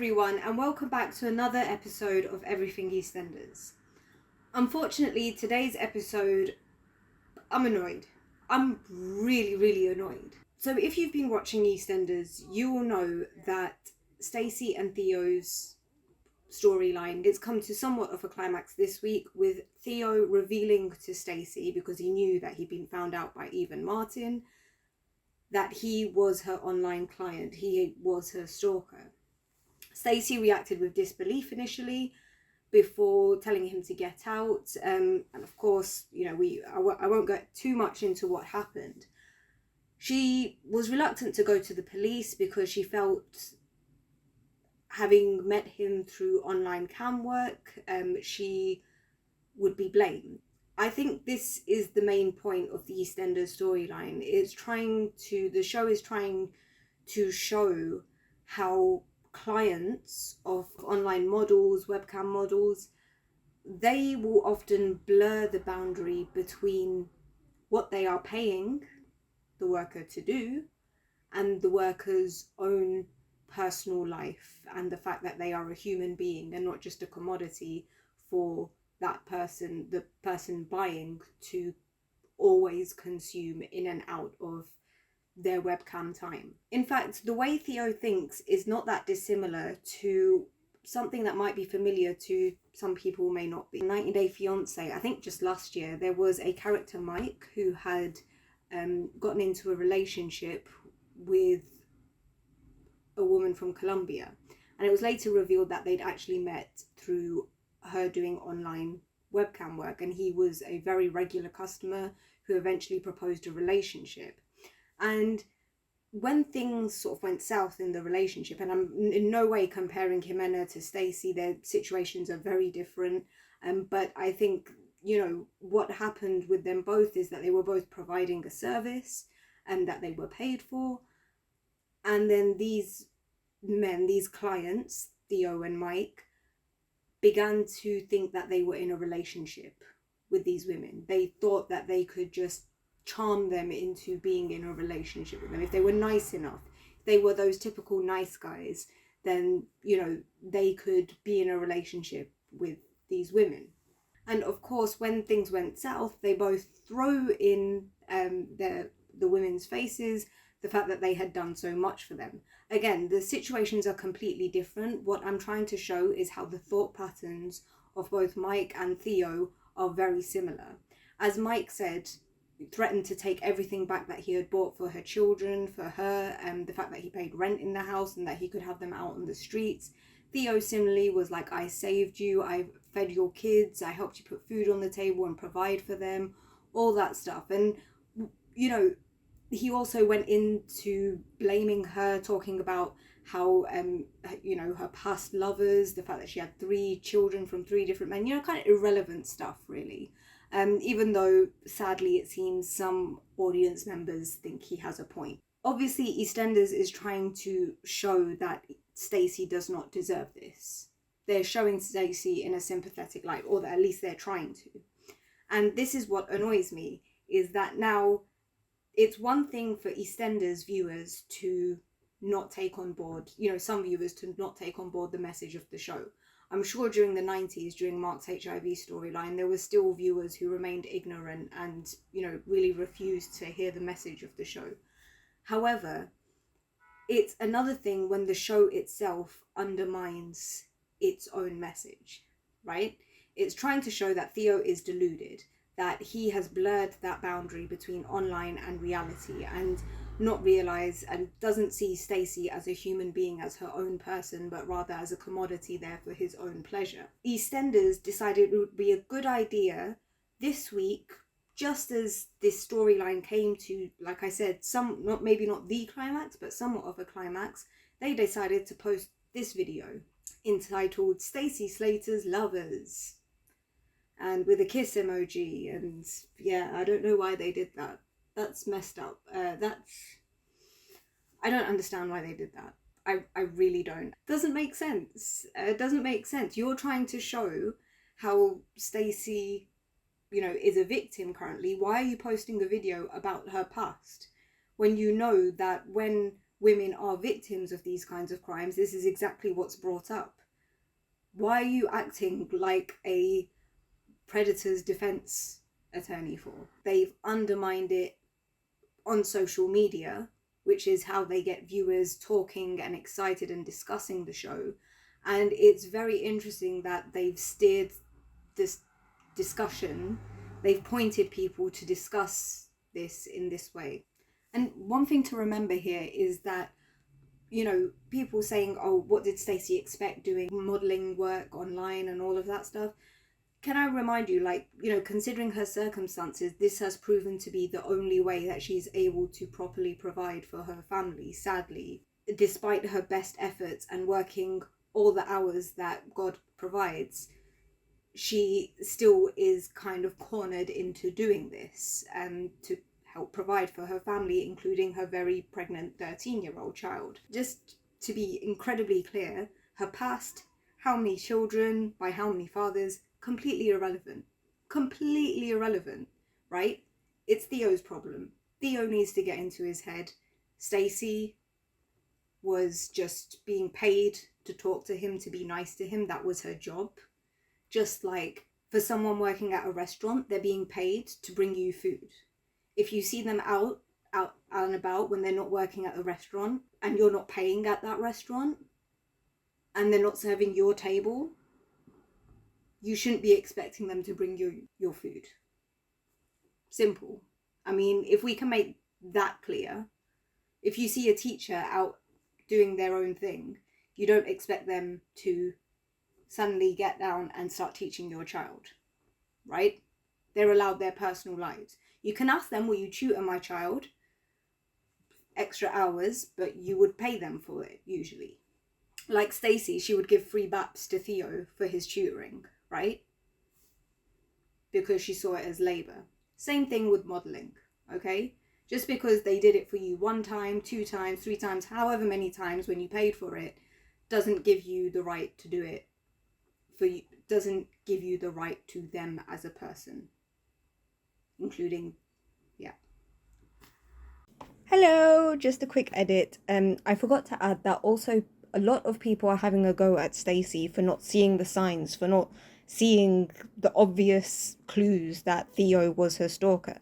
everyone, and welcome back to another episode of Everything EastEnders. Unfortunately, today's episode, I'm annoyed. I'm really annoyed. So if you've been watching EastEnders, you will know that Stacey and Theo's storyline, it's come to somewhat of a climax this week, with Theo revealing to Stacey, because he knew that he'd been found out by Eve and Martin, that he was her online client, he was her stalker. Stacey reacted with disbelief initially before telling him to get out. And of course, I won't get too much into what happened. She was reluctant to go to the police because she felt, having met him through online cam work, she would be blamed. I think this is the main point of the EastEnders storyline. The show is trying to show how clients of online models, webcam models, they will often blur the boundary between what they are paying the worker to do and the worker's own personal life, and the fact that they are a human being and not just a commodity for that person, the person buying, to always consume in and out of their webcam time. In fact, the way Theo thinks is not that dissimilar to something that might be familiar to some people, may not be. 90 Day Fiancé, I think just last year, there was a character, Mike, who had gotten into a relationship with a woman from Colombia, and it was later revealed that they'd actually met through her doing online webcam work, and he was a very regular customer who eventually proposed a relationship. And when things sort of went south in the relationship, and I'm in no way comparing Jimena to Stacey, their situations are very different, but I think, what happened with them both is that they were both providing a service and that they were paid for. And then these men, these clients, Theo and Mike, began to think that they were in a relationship with these women. They thought that they could just charm them into being in a relationship with them. If they were nice enough, if they were those typical nice guys, then, they could be in a relationship with these women. And of course, when things went south, they both throw in the women's faces the fact that they had done so much for them. Again, the situations are completely different. What I'm trying to show is how the thought patterns of both Mike and Theo are very similar. As Mike said, threatened to take everything back that he had bought for her children, for her, and the fact that he paid rent in the house and that he could have them out on the streets. Theo similarly was like, I saved you, I fed your kids, I helped you put food on the table and provide for them, all that stuff. And, he also went into blaming her, talking about how, her past lovers, the fact that she had 3 children from 3 different men, kind of irrelevant stuff, really. Even though, sadly, it seems some audience members think he has a point. Obviously, EastEnders is trying to show that Stacey does not deserve this. They're showing Stacey in a sympathetic light, or at least they're trying to. And this is what annoys me, is that now it's one thing for EastEnders viewers to not take on board, some viewers to not take on board the message of the show. I'm sure during the 90s, during Mark's HIV storyline, there were still viewers who remained ignorant and, really refused to hear the message of the show. However, it's another thing when the show itself undermines its own message, right? It's trying to show that Theo is deluded, that he has blurred that boundary between online and reality, and not realize and doesn't see Stacey as a human being, as her own person, but rather as a commodity there for his own pleasure. EastEnders decided it would be a good idea this week, just as this storyline came to, like I said, maybe not the climax, but somewhat of a climax, they decided to post this video entitled Stacey Slater's Lovers, and with a kiss emoji. And yeah, I don't know why they did that. That's messed up. I don't understand why they did that. I really don't. Doesn't make sense. It doesn't make sense. You're trying to show how Stacey, is a victim currently. Why are you posting a video about her past when you know that when women are victims of these kinds of crimes, this is exactly what's brought up. Why are you acting like a predator's defense attorney for? They've undermined it on social media, which is how they get viewers talking and excited and discussing the show. And it's very interesting that they've steered this discussion, they've pointed people to discuss this in this way. And one thing to remember here is that, you know, people saying, oh, what did Stacey expect doing modelling work online and all of that stuff? Can I remind you, like, you know, considering her circumstances, this has proven to be the only way that she's able to properly provide for her family, sadly. Despite her best efforts and working all the hours that God provides, she still is kind of cornered into doing this and to help provide for her family, including her very pregnant 13-year-old child. Just to be incredibly clear, her past, how many children, by how many fathers, completely irrelevant. Completely irrelevant, right? It's Theo's problem. Theo needs to get into his head. Stacey was just being paid to talk to him, to be nice to him. That was her job. Just like for someone working at a restaurant, they're being paid to bring you food. If you see them out and about when they're not working at the restaurant and you're not paying at that restaurant and they're not serving your table, you shouldn't be expecting them to bring you your food. Simple. I mean, if we can make that clear, if you see a teacher out doing their own thing, you don't expect them to suddenly get down and start teaching your child, right? They're allowed their personal lives. You can ask them, will you tutor my child extra hours, but you would pay them for it usually. Like Stacey, she would give free baps to Theo for his tutoring, right? Because she saw it as labour. Same thing with modelling, okay? Just because they did it for you 1 time, 2 times, 3 times, however many times when you paid for it, doesn't give you the right to do it for you, doesn't give you the right to them as a person, including, yeah. Hello, just a quick edit. I forgot to add that also a lot of people are having a go at Stacey for not seeing the signs, for not seeing the obvious clues that Theo was her stalker.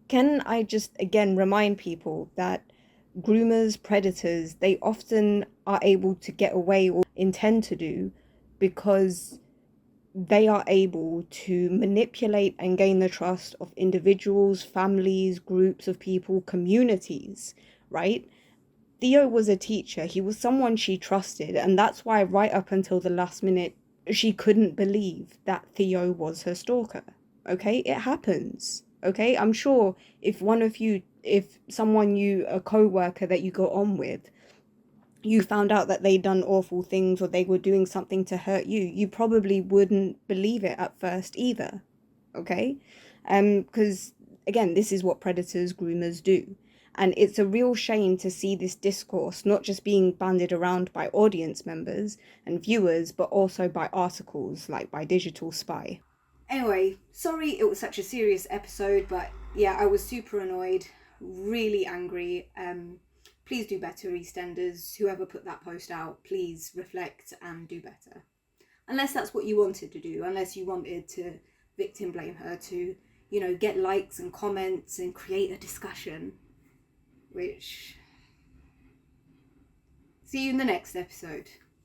Can I just again remind people that groomers, predators, they often are able to get away or intend to do because they are able to manipulate and gain the trust of individuals, families, groups of people, communities, right? Theo was a teacher. He was someone she trusted. And that's why right up until the last minute, she couldn't believe that Theo was her stalker. Okay? It happens. Okay? I'm sure if someone a co-worker that you got on with, you found out that they'd done awful things or they were doing something to hurt you, you probably wouldn't believe it at first either. Okay? Because again, this is what predators, groomers do. And it's a real shame to see this discourse not just being bandied around by audience members and viewers, but also by articles like by Digital Spy. Anyway, sorry it was such a serious episode, but yeah, I was super annoyed, really angry. Please do better, EastEnders. Whoever put that post out, please reflect and do better. Unless that's what you wanted to do, unless you wanted to victim blame her to, you know, get likes and comments and create a discussion. Which, see you in the next episode.